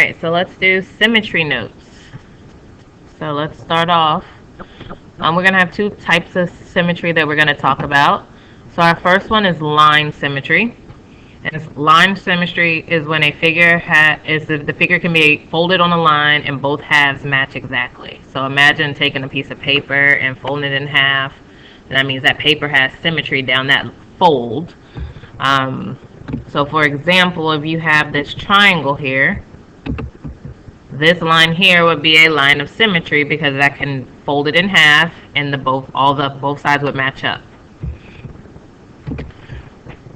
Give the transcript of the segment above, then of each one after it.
Alright, so let's do symmetry notes. So let's start off. We're going to have two types of symmetry that we're going to talk about. So our first one is line symmetry. And line symmetry is when a figure the figure can be folded on a line and both halves match exactly. So imagine taking a piece of paper and folding it in half. And that means that paper has symmetry down that fold. So for example, if you have this triangle here, this line here would be a line of symmetry because that can fold it in half and both sides would match up.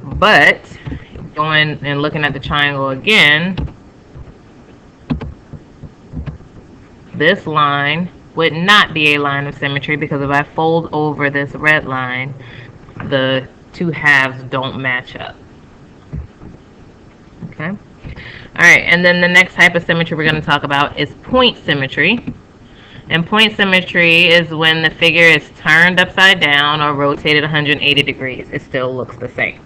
But going and looking at the triangle again, this line would not be a line of symmetry because if I fold over this red line, the two halves don't match up. Okay. Alright, and then the next type of symmetry we're going to talk about is point symmetry. And point symmetry is when the figure is turned upside down or rotated 180 degrees. It still looks the same.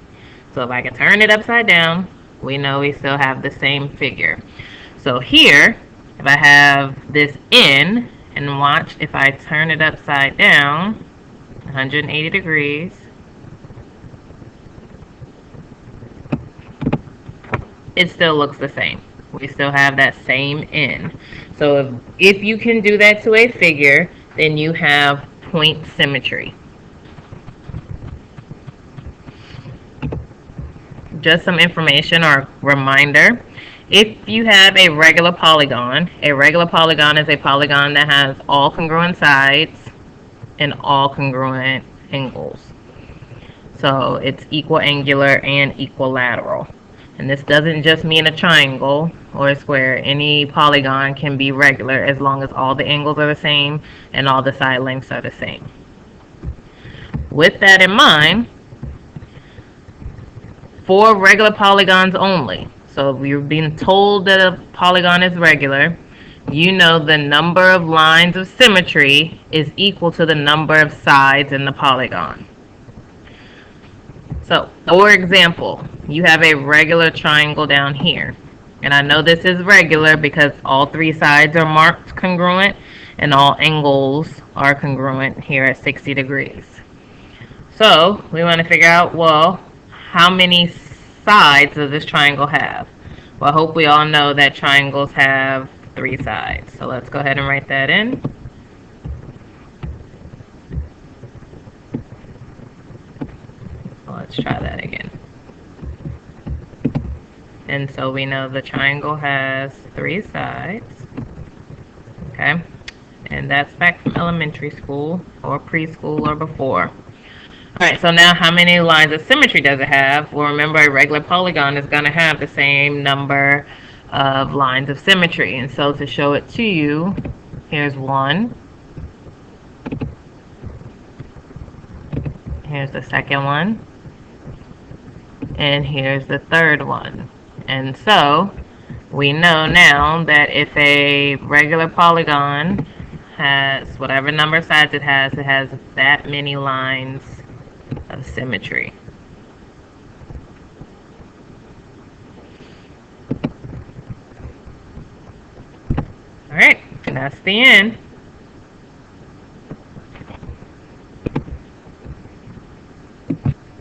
So if I can turn it upside down, we know we still have the same figure. So here, if I have this N, and watch if I turn it upside down 180 degrees, it still looks the same. We still have that same N. So if you can do that to a figure, then you have point symmetry. Just some information or reminder. If you have a regular polygon is a polygon that has all congruent sides and all congruent angles. So it's equiangular and equilateral. And this doesn't just mean a triangle or a square. Any polygon can be regular as long as all the angles are the same and all the side lengths are the same. With that in mind, for regular polygons only, so if you're being told that a polygon is regular, you know the number of lines of symmetry is equal to the number of sides in the polygon. So, for example, you have a regular triangle down here. And I know this is regular because all three sides are marked congruent and all angles are congruent here at 60 degrees. So, we want to figure out, well, how many sides does this triangle have? Well, I hope we all know that triangles have 3 sides. So let's go ahead and write that in. Let's try that again. And so we know the triangle has 3 sides. Okay. And that's back from elementary school or preschool or before. Alright, so now how many lines of symmetry does it have? Well, remember a regular polygon is going to have the same number of lines of symmetry. And so to show it to you, here's 1. Here's the second one. And here's the third one. And so we know now that if a regular polygon has whatever number of sides it has that many lines of symmetry. Alright, and that's the end.